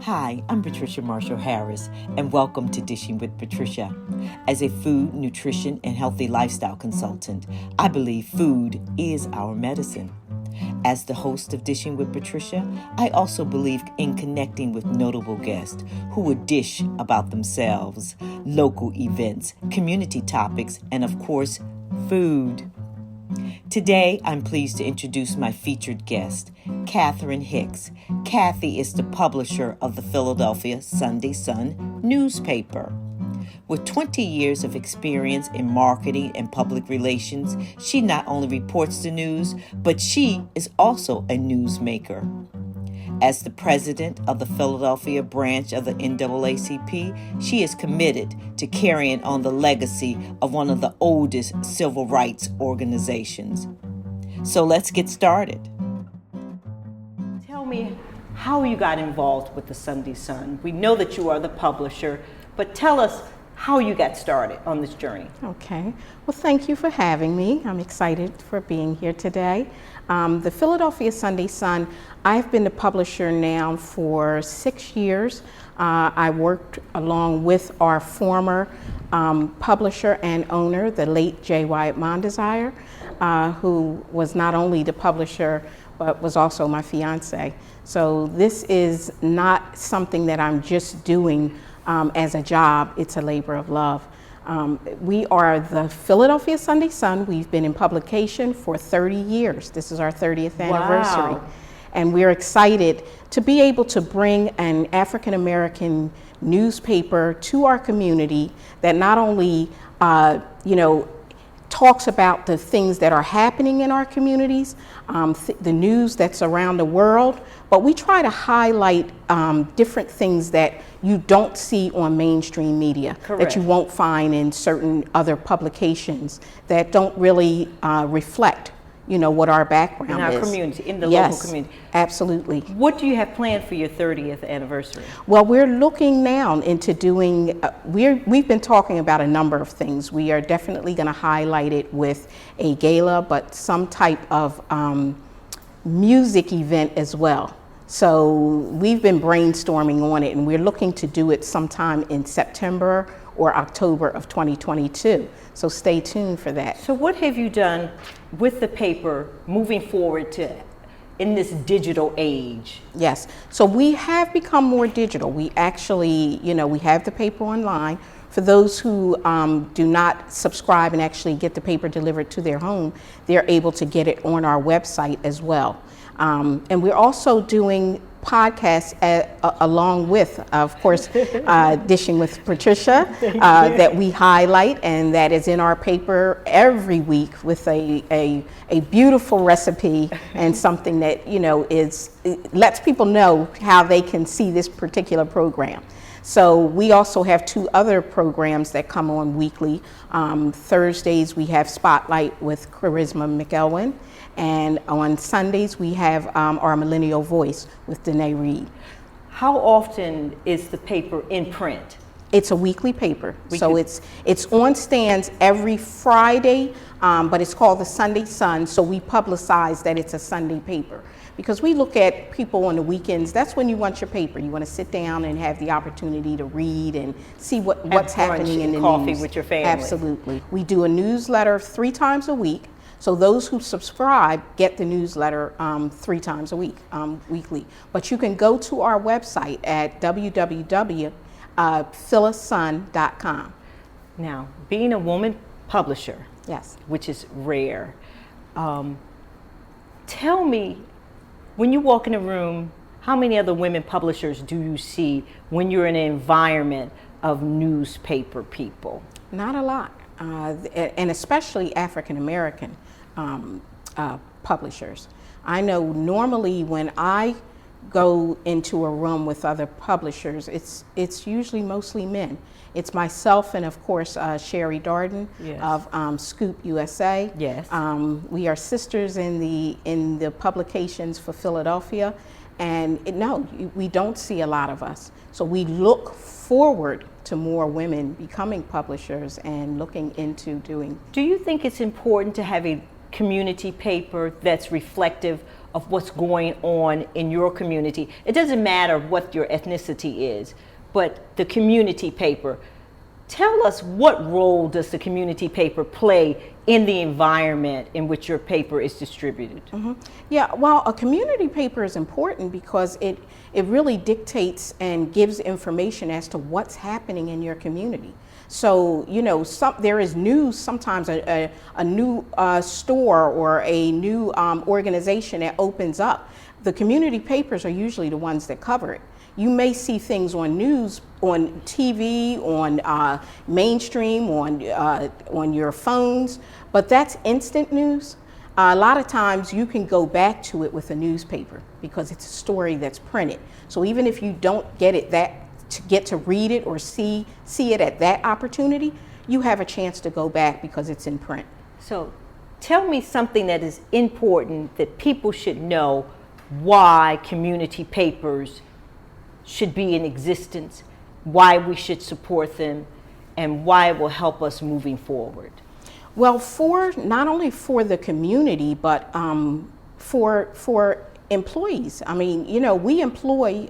Hi, I'm Patricia Marshall Harris, and welcome to Dishing with Patricia. As a food, nutrition, and healthy lifestyle consultant, I believe food is our medicine. As the host of Dishing with Patricia, I also believe in connecting with notable guests who would dish about themselves, local events, community topics, and of course, food. Today, I'm pleased to introduce my featured guest, Catherine Hicks. Kathy is the publisher of the Philadelphia Sunday Sun newspaper. With 20 years of experience in marketing and public relations, she not only reports the news, but she is also a newsmaker. As the president of the Philadelphia branch of the NAACP, she is committed to carrying on the legacy of one of the oldest civil rights organizations. So let's get started. Tell me how you got involved with the Sunday Sun. We know that you are the publisher, but tell us how you got started on this journey. Okay. Well, thank you for having me. I'm excited for being here today. The Philadelphia Sunday Sun, I've been the publisher now for 6 years. I worked along with our former publisher and owner, the late J. Wyatt Mondesire, who was not only the publisher, but was also my fiance. So this is not something that I'm just doing as a job. It's a labor of love. We are the Philadelphia Sunday Sun. We've been in publication for 30 years. This is our 30th anniversary. Wow. And we're excited to be able to bring an African American newspaper to our community that not only, talks about the things that are happening in our communities, the news that's around the world, but we try to highlight different things that you don't see on mainstream media. Correct. That you won't find in certain other publications that don't really reflect, what our background in our is. Community, in the Yes, local community. Absolutely. What do you have planned for your 30th anniversary? Well, we're looking now into doing, we've been talking about a number of things. We are definitely going to highlight it with a gala, but some type of music event as well. So we've been brainstorming on it, and we're looking to do it sometime in September or October of 2022. So stay tuned for that. So what have you done with the paper moving forward in this digital age? Yes, so we have become more digital. We actually, we have the paper online. For those who do not subscribe and actually get the paper delivered to their home, they're able to get it on our website as well. And we're also doing podcasts along with, of course, Dishing with Patricia, that we highlight, and that is in our paper every week with a beautiful recipe and something that, it lets people know how they can see this particular program. So we also have 2 other programs that come on weekly. Thursdays we have Spotlight with Charisma McElwin, and on Sundays we have our Millennial Voice with Danae Reed. How often is the paper in print? It's a weekly paper, so it's on stands every Friday, but it's called the Sunday Sun, so we publicize that it's a Sunday paper. Because we look at people on the weekends, that's when you want your paper. You want to sit down and have the opportunity to read and see what's happening in the news. Coffee with your family. Absolutely. We do a newsletter 3 times a week. So those who subscribe get the newsletter 3 times a week, weekly. But you can go to our website at www.philasun.com. Now, being a woman publisher, Yes. which is rare, tell me, when you walk in a room, how many other women publishers do you see when you're in an environment of newspaper people? Not a lot, and especially African American publishers. I know normally when I go into a room with other publishers, it's usually mostly men. It's myself and of course Sherry Darden. Yes. Of Scoop USA. Yes. We are sisters in the publications for Philadelphia, and we don't see a lot of us. So we look forward to more women becoming publishers and looking into doing. Do you think it's important to have a community paper that's reflective of what's going on in your community. It doesn't matter what your ethnicity is, but the community paper. Tell us, what role does the community paper play in the environment in which your paper is distributed? Mm-hmm. Yeah, well, a community paper is important because it really dictates and gives information as to what's happening in your community. So, you know, there is news, sometimes a new store or a new organization that opens up. The community papers are usually the ones that cover it. You may see things on news, on TV, on mainstream, on your phones, but that's instant news. A lot of times you can go back to it with a newspaper because it's a story that's printed. So even if you don't get to read it or see it at that opportunity, you have a chance to go back because it's in print. So tell me something that is important that people should know, why community papers should be in existence, why we should support them, and why it will help us moving forward. Well, not only for the community, but for employees. I mean, you know, we employ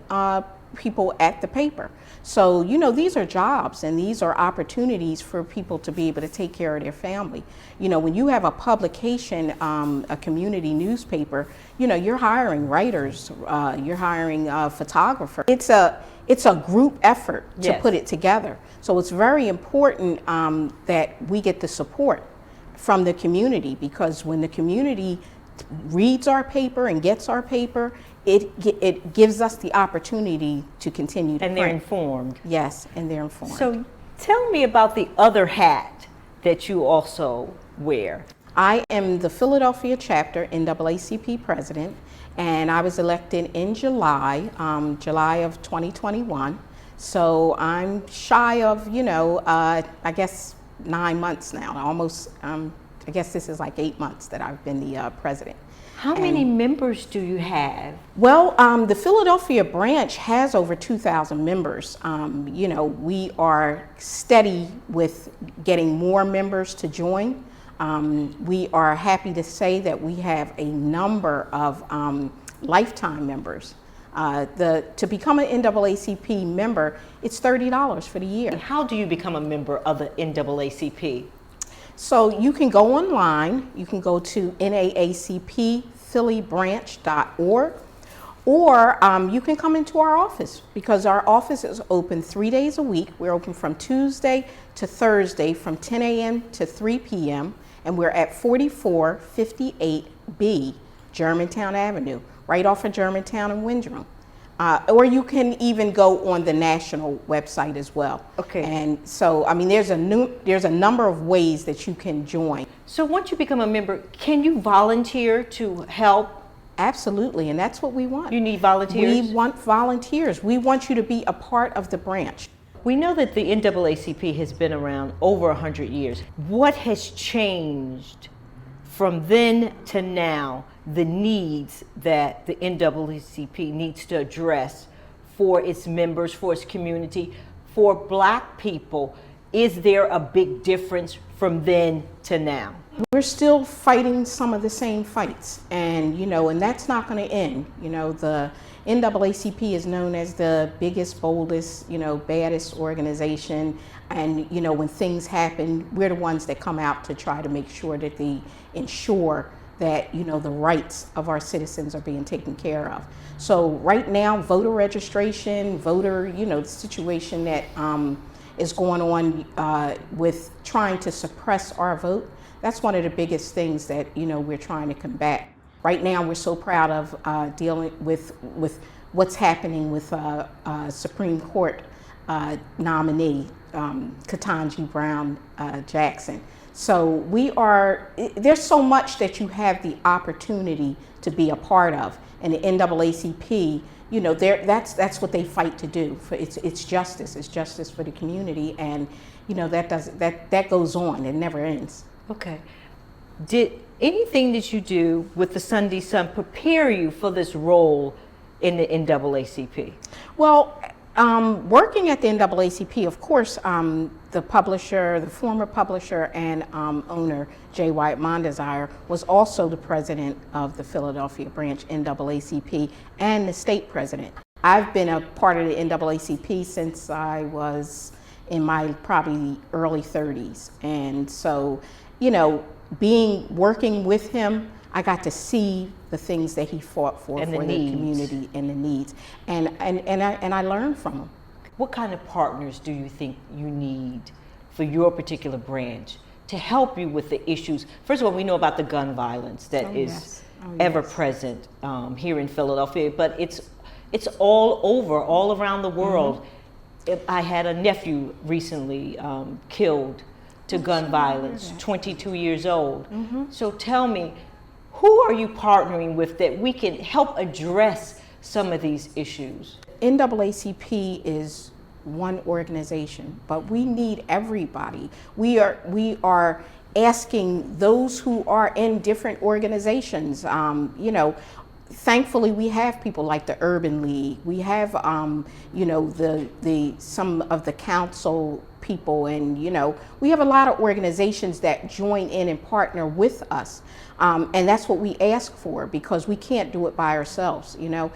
people at the paper. So, you know, these are jobs and these are opportunities for people to be able to take care of their family. You know, when you have a publication, a community newspaper, you know, you're hiring writers, you're hiring photographers. It's a group effort to Yes. put it together. So it's very important that we get the support from the community, because when the community reads our paper and gets our paper, it gives us the opportunity to continue to And they're print. informed. Yes, and they're informed. So tell me about the other hat that you also wear. I am the Philadelphia chapter NAACP president, and I was elected in July of 2021. So I'm shy of, you know, I guess 9 months now, almost, I guess this is like 8 months that I've been the president. How many members do you have? Well, the Philadelphia branch has over 2,000 members. You know, we are steady with getting more members to join. We are happy to say that we have a number of lifetime members. To become an NAACP member, it's $30 for the year. How do you become a member of the NAACP? So you can go online, you can go to naacpphillybranch.org, or you can come into our office, because our office is open 3 days a week. We're open from Tuesday to Thursday from 10 a.m. to 3 p.m. and we're at 4458B Germantown Avenue, right off of Germantown and Windrum. Or you can even go on the national website as well. Okay. And so, I mean, there's a number of ways that you can join. So once you become a member, can you volunteer to help? Absolutely, and that's what we want. You need volunteers? We want volunteers. We want you to be a part of the branch. We know that the NAACP has been around over 100 years. What has changed from then to now, the needs that the NAACP needs to address for its members, for its community, for Black people? Is there a big difference from then to now? We're still fighting some of the same fights, and you know, and that's not going to end. You know, the NAACP is known as the biggest, boldest, you know, baddest organization, and you know, when things happen, we're the ones that come out to try to make sure that they ensure that, you know, the rights of our citizens are being taken care of. So right now, voter registration, you know, the situation that is going on with trying to suppress our vote, that's one of the biggest things that, you know, we're trying to combat. Right now, we're so proud of dealing with what's happening with Supreme Court nominee, Ketanji Brown Jackson. So there's so much that you have the opportunity to be a part of, and the NAACP, you know, that's what they fight to do. It's justice. It's justice for the community, and you know, that goes on. It never ends. Okay. Did anything that you do with the Sunday Sun prepare you for this role in the NAACP? Well, Working at the NAACP, of course, the publisher, the former publisher and owner, J. Wyatt Mondesire, was also the president of the Philadelphia branch NAACP and the state president. I've been a part of the NAACP since I was in my probably early 30s. And so, you know, working with him, I got to see the things that he fought for the community and the needs, and I learned from him. What kind of partners do you think you need for your particular branch to help you with the issues? First of all, we know about the gun violence that is ever present here in Philadelphia, but it's all over, all around the world. I had a nephew recently killed to gun violence, 22 years old. So tell me, who are you partnering with that we can help address some of these issues? NAACP is one organization, but we need everybody. We are asking those who are in different organizations, you know, thankfully we have people like the Urban League. We have, you know, some of the council people, and you know, we have a lot of organizations that join in and partner with us. And that's what we ask for, because we can't do it by ourselves. You know,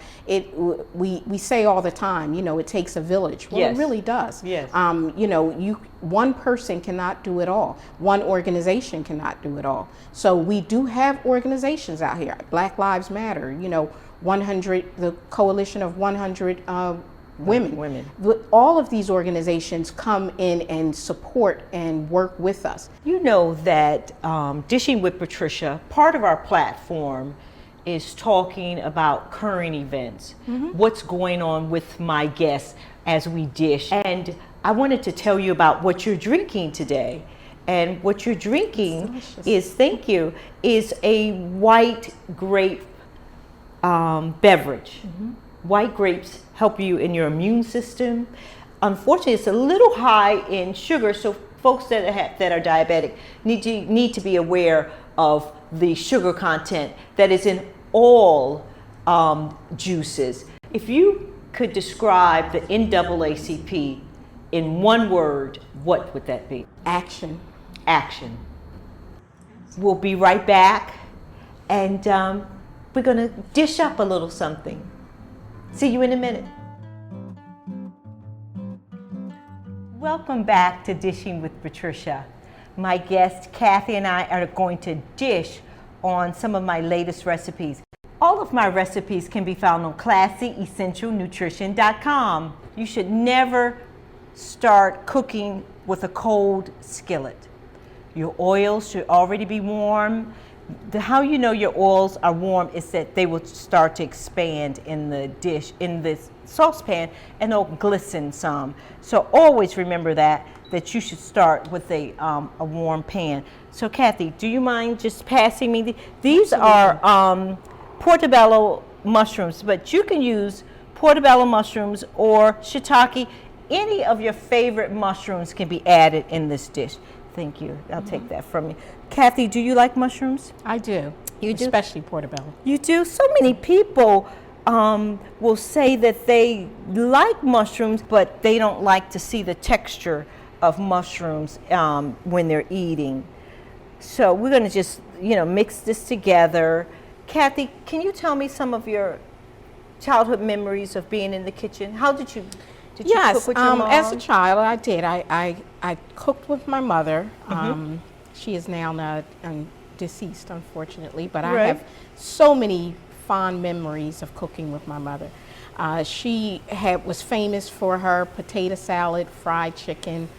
we say all the time, you know, it takes a village. Well, it really does. Yes. You know, one person cannot do it all. One organization cannot do it all. So we do have organizations out here. Black Lives Matter. You know, the Coalition of 100 Women. All of these organizations come in and support and work with us. You know that Dishing with Patricia, part of our platform is talking about current events, what's going on with my guests as we dish. And I wanted to tell you about what you're drinking today. And what you're drinking is, thank you, is a white grape beverage. White grapes help you in your immune system. Unfortunately, it's a little high in sugar, so folks that are diabetic need to be aware of the sugar content that is in all juices. If you could describe the NAACP in one word, what would that be? Action. Action. We'll be right back, and we're going to dish up a little something. See you in a minute. Welcome back to Dishing with Patricia. My guest Kathy and I are going to dish on some of my latest recipes. All of my recipes can be found on classyessentialnutrition.com. You should never start cooking with a cold skillet. Your oils should already be warm. How you know your oils are warm is that they will start to expand in the dish, in this saucepan, and they'll glisten some. So always remember that you should start with a warm pan. So Kathy, do you mind just passing me these? Are portobello mushrooms, but you can use portobello mushrooms or shiitake. Any of your favorite mushrooms can be added in this dish. Thank you. I'll take that from you. Kathy, do you like mushrooms? I do. You do? Especially portobello. You do? So many people will say that they like mushrooms, but they don't like to see the texture of mushrooms when they're eating. So we're going to just, mix this together. Kathy, can you tell me some of your childhood memories of being in the kitchen? How did you cook with your mom? As a child, I did. I cooked with my mother. She is now deceased, unfortunately, but I have so many fond memories of cooking with my mother. She was famous for her potato salad, fried chicken,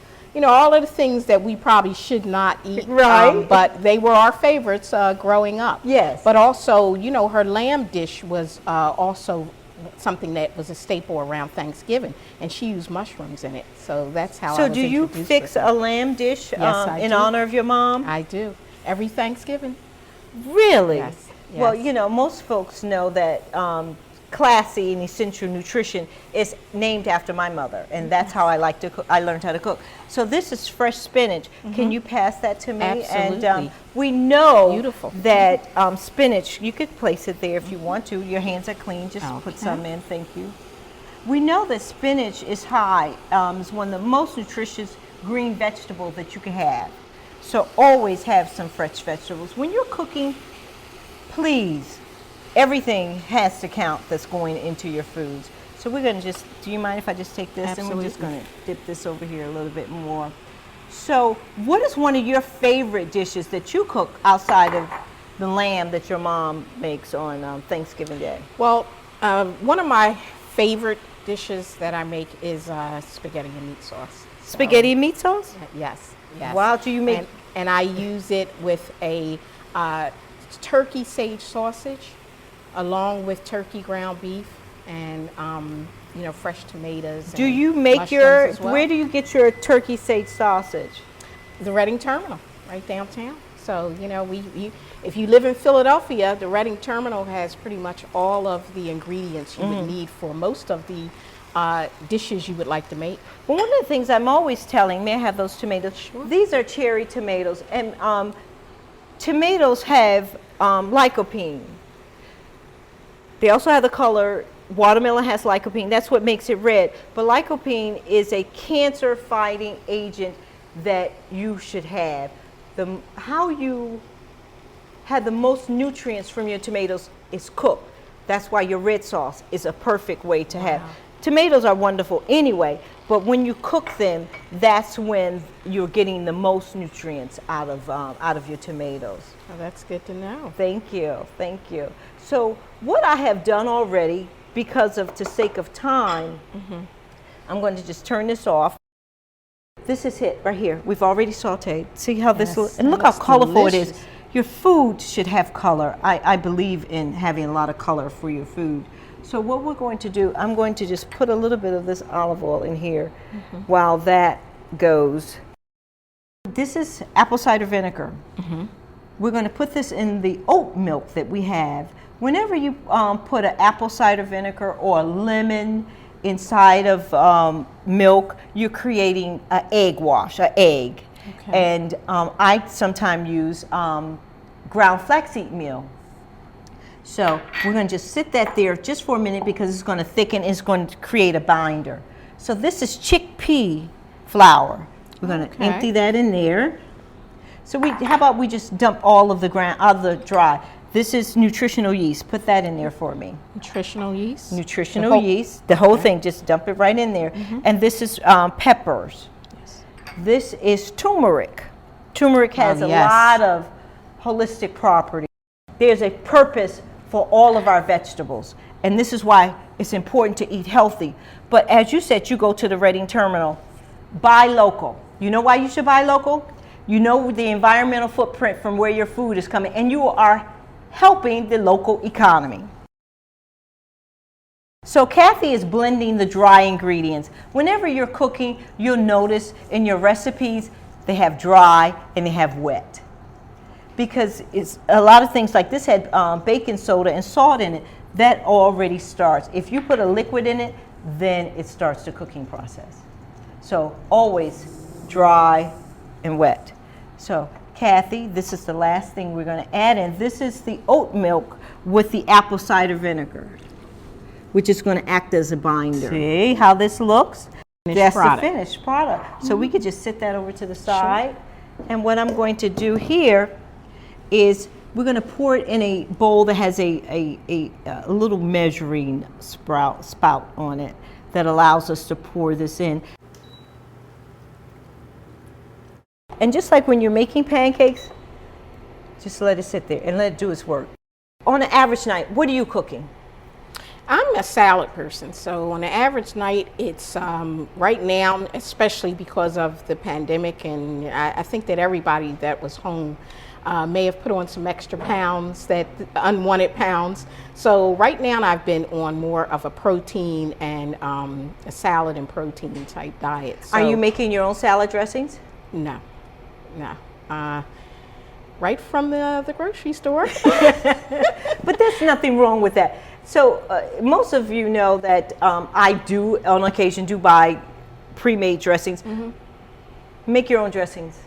all of the things that we probably should not eat, but they were our favorites growing up. Yes. But also, her lamb dish was also something that was a staple around Thanksgiving, and she used mushrooms in it. So that's how I was introduced. So do you fix a lamb dish in honor of your mom? I do. Every Thanksgiving. Really? Yes. Well, most folks know that Classy and Essential Nutrition is named after my mother, and that's how I like to cook. I learned how to cook. So this is fresh spinach. Can you pass that to me? Absolutely. And we know Beautiful. that spinach, you could place it there if you want to. Your hands are clean. Just put some in. Thank you. We know that spinach is high. It's one of the most nutritious green vegetables that you can have. So always have some fresh vegetables. When you're cooking, please, everything has to count that's going into your foods. So we're going to just, do you mind if I just take this? Absolutely. And we're just going to dip this over here a little bit more. So what is one of your favorite dishes that you cook outside of the lamb that your mom makes on Thanksgiving Day? Well, one of my favorite dishes that I make is spaghetti and meat sauce. Spaghetti and meat sauce? Yes, yes. Wow, do you make... And I use it with a turkey sage sausage, along with turkey ground beef, and you know, fresh tomatoes. Do you make your, where do you get your turkey sage sausage? The Reading Terminal, right downtown. So, you know, if you live in Philadelphia, the Reading Terminal has pretty much all of the ingredients you would need for most of the dishes you would like to make. Well, one of the things I'm always telling, may I have those tomatoes? Sure. These are cherry tomatoes, and tomatoes have lycopene. They also have the color, watermelon has lycopene, that's what makes it red. But lycopene is a cancer-fighting agent that you should have. How you have the most nutrients from your tomatoes is cooked. That's why your red sauce is a perfect way to have. Tomatoes are wonderful anyway, but when you cook them, that's when you're getting the most nutrients out of your tomatoes. Oh, that's good to know. Thank you, thank you. So what I have done already, to sake of time, I'm going to just turn this off. This is it right here. We've already sauteed. See how this looks? And look how colorful it is. Your food should have color. I believe in having a lot of color for your food. So what we're going to do, I'm going to just put a little bit of this olive oil in here while that goes. This is apple cider vinegar. We're going to put this in the oat milk that we have. Whenever you put an apple cider vinegar or a lemon inside of milk, you're creating an egg wash, an egg. Okay. And I sometimes use ground flaxseed meal. So we're going to just sit that there just for a minute because it's going to thicken, it's going to create a binder. So this is chickpea flour. We're going to empty that in there. So how about we just dump all of the dry. This is nutritional yeast. Put that in there for me. Nutritional yeast? Nutritional yeast. The whole thing, just dump it right in there. And this is peppers. Yes. This is turmeric. Turmeric has a lot of holistic properties. There's a purpose for all of our vegetables. And this is why it's important to eat healthy. But as you said, you go to the Reading Terminal, buy local. You know why you should buy local? You know the environmental footprint from where your food is coming, and you are helping the local economy. So Kathy is blending the dry ingredients. Whenever you're cooking, you'll notice in your recipes, they have dry and they have wet. Because it's a lot of things like this had baking soda and salt in it, that already starts. If you put a liquid in it, then it starts the cooking process. So always dry and wet. So Kathy, this is the last thing we're going to add in. This is the oat milk with the apple cider vinegar, which is going to act as a binder. See how this looks? That's the finished product. So we could just sit that over to the side. Sure. And what I'm going to do here is we're going to pour it in a bowl that has a little measuring spout on it that allows us to pour this in. And just like when you're making pancakes, just let it sit there and let it do its work. On an average night, what are you cooking? I'm a salad person, so on an average night, it's right now, especially because of the pandemic, and I think that everybody that was home may have put on some extra pounds, that unwanted pounds. So right now I've been on more of a protein and a salad and protein type diet. So, are you making your own salad dressings? No. Right from the grocery store. But there's nothing wrong with that. So most of you know that I do, on occasion, buy pre-made dressings. Make your own dressings.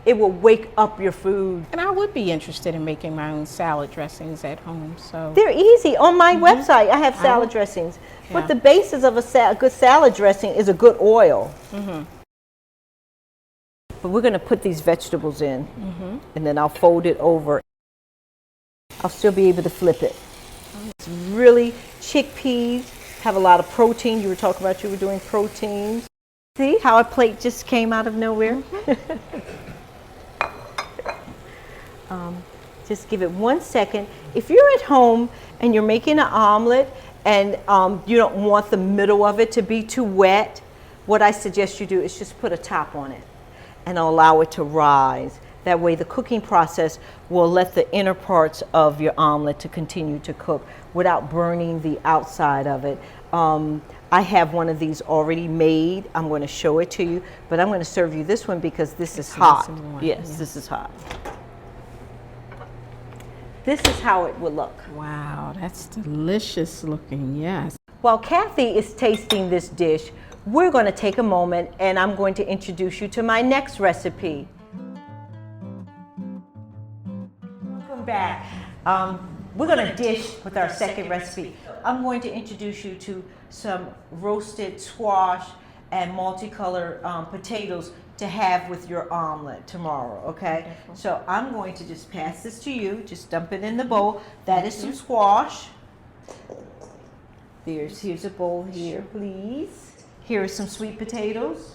it will wake up your food. And I would be interested in making my own salad dressings at home. So They're easy. On my website, I have salad dressings. Yeah. But the basis of a good salad dressing is a good oil. But we're going to put these vegetables in, and then I'll fold it over. I'll still be able to flip it. It's really, chickpeas have a lot of protein. You were talking about you were doing proteins. See how a plate just came out of nowhere? Just give it 1 second. If you're at home and you're making an omelet and you don't want the middle of it to be too wet, what I suggest you do is just put a top on it and allow it to rise. That way the cooking process will let the inner parts of your omelet to continue to cook without burning the outside of it. I have one of these already made. I'm going to show it to you, but I'm going to serve you this one because this is hot. Yes, this is hot. This is how it will look. wow, that's delicious looking. Yes. While Kathy is tasting this dish, we're going to take a moment and I'm going to introduce you to my next recipe. Welcome back. We're going to dish with our second recipe. I'm going to introduce you to some roasted squash and multicolored potatoes to have with your omelet tomorrow, okay? So I'm going to just pass this to you. Just dump it in the bowl. That is some squash. Here's a bowl here, please. Here are some sweet potatoes.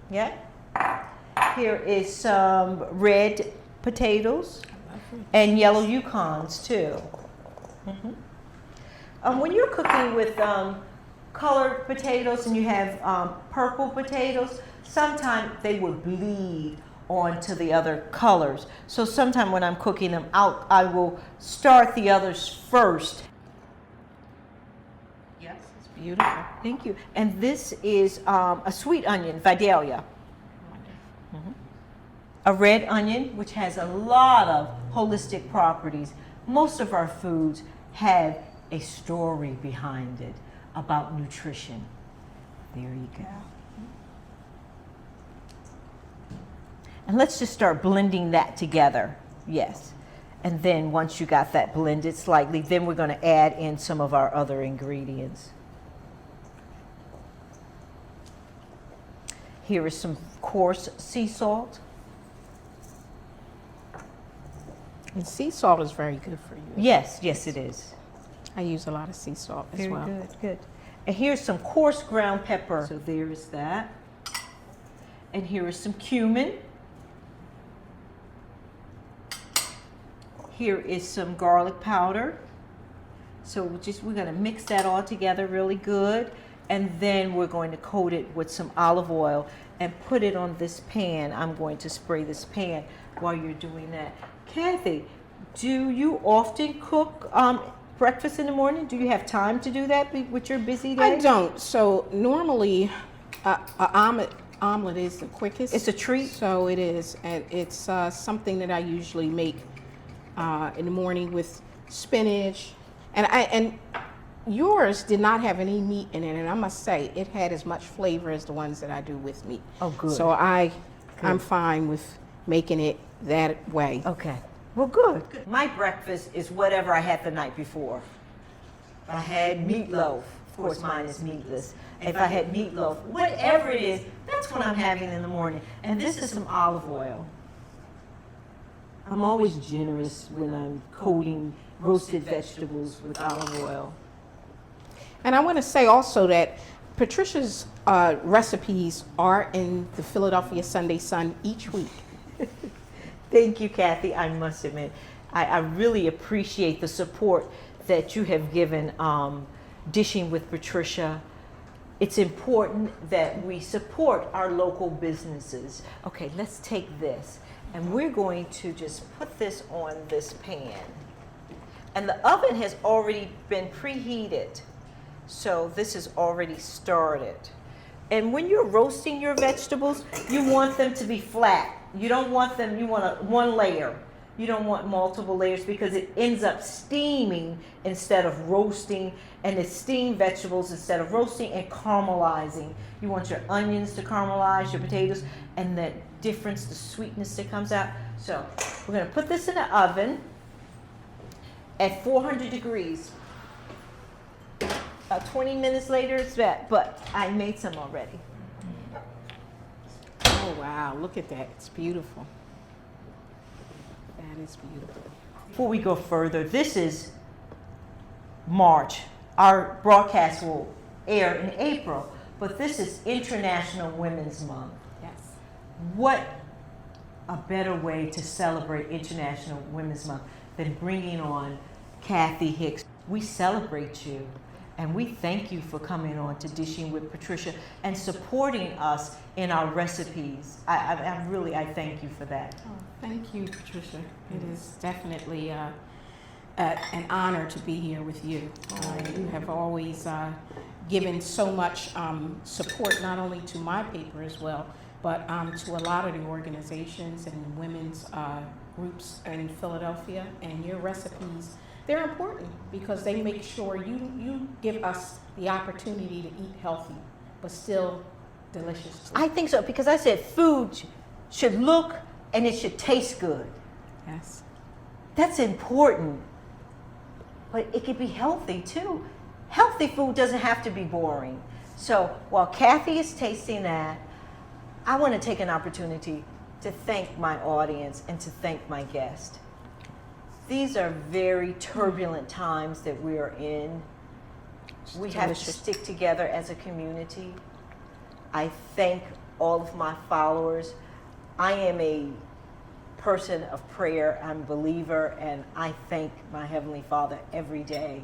Yeah. Here is some red potatoes and yellow Yukons too. When you're cooking with colored potatoes and you have purple potatoes, sometimes they will bleed onto the other colors. So sometimes when I'm cooking them out, I will start the others first. Yes, it's beautiful. Thank you. And this is a sweet onion, Vidalia. A red onion, which has a lot of holistic properties. Most of our foods have a story behind it about nutrition. There you go. And let's just start blending that together. Yes. And then once you got that blended slightly, then we're going to add in some of our other ingredients. Here is some coarse sea salt. And sea salt is very good for you. Yes, yes it is. I use a lot of sea salt as Very well. good, good. And here's some coarse ground pepper. So there is that. And here is some cumin. Here is some garlic powder. So we're going to mix that all together really good. And then we're going to coat it with some olive oil and put it on this pan. I'm going to spray this pan while you're doing that. Kathy, do you often cook breakfast in the morning? Do you have time to do that with your busy day? I don't. So normally, an omelet is the quickest. It's a treat. So it is, and it's something that I usually make in the morning with spinach, and yours did not have any meat in it, and I must say it had as much flavor as the ones that I do with meat. Oh, good. So I'm fine with making it that way. Okay. Well, good. My breakfast is whatever I had the night before. If I had meatloaf, of course mine is meatless. If I had meatloaf, whatever it is, that's what I'm having in the morning. And this is some olive oil. I'm always generous when I'm coating roasted vegetables with olive oil. And I want to say also that Patricia's recipes are in the Philadelphia Sunday Sun each week. Thank you, Kathy. I must admit, I really appreciate the support that you have given Dishing with Patricia. It's important that we support our local businesses. Okay, let's take this, and we're going to just put this on this pan. And the oven has already been preheated, so this is already started. And when you're roasting your vegetables, you want them to be flat. You don't want them, you want one layer. You don't want multiple layers because it ends up steaming instead of roasting, and it's steamed vegetables instead of roasting, and caramelizing. You want your onions to caramelize, your potatoes, and the difference, the sweetness that comes out. So we're going to put this in the oven at 400 degrees. 20 minutes later it's wet, but I made some already. Oh wow, look at that. It's beautiful. That is beautiful. Before we go further, this is March. Our broadcast will air in April, but this is International Women's Month. Yes. What a better way to celebrate International Women's Month than bringing on Kathy Hicks. We celebrate you, and we thank you for coming on to Dishing with Patricia and supporting us in our recipes. I thank you for that. Oh, thank you, Patricia. It is definitely an honor to be here with you. You have always given so much support, not only to my paper as well, but to a lot of the organizations and women's groups in Philadelphia. And your recipes, they're important because they make sure you give us the opportunity to eat healthy, but still delicious too. I think so, because I said food should look and it should taste good. Yes. That's important. But it could be healthy too. Healthy food doesn't have to be boring. So while Kathy is tasting that, I want to take an opportunity to thank my audience and to thank my guest. These are very turbulent times that we are in. We have to stick together as a community. I thank all of my followers. I am a person of prayer. I'm a believer, and I thank my Heavenly Father every day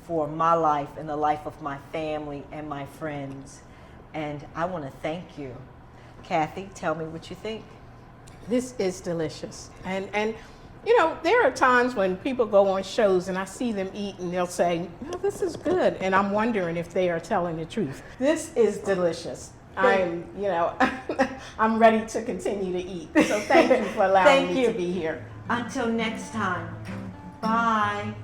for my life and the life of my family and my friends. And I want to thank you. Kathy, tell me what you think. This is delicious. And you know, there are times when people go on shows and I see them eat and they'll say, oh, this is good. And I'm wondering if they are telling the truth. This is delicious. I'm, you know, I'm ready to continue to eat. So thank you for allowing me to be here. Until next time. Bye.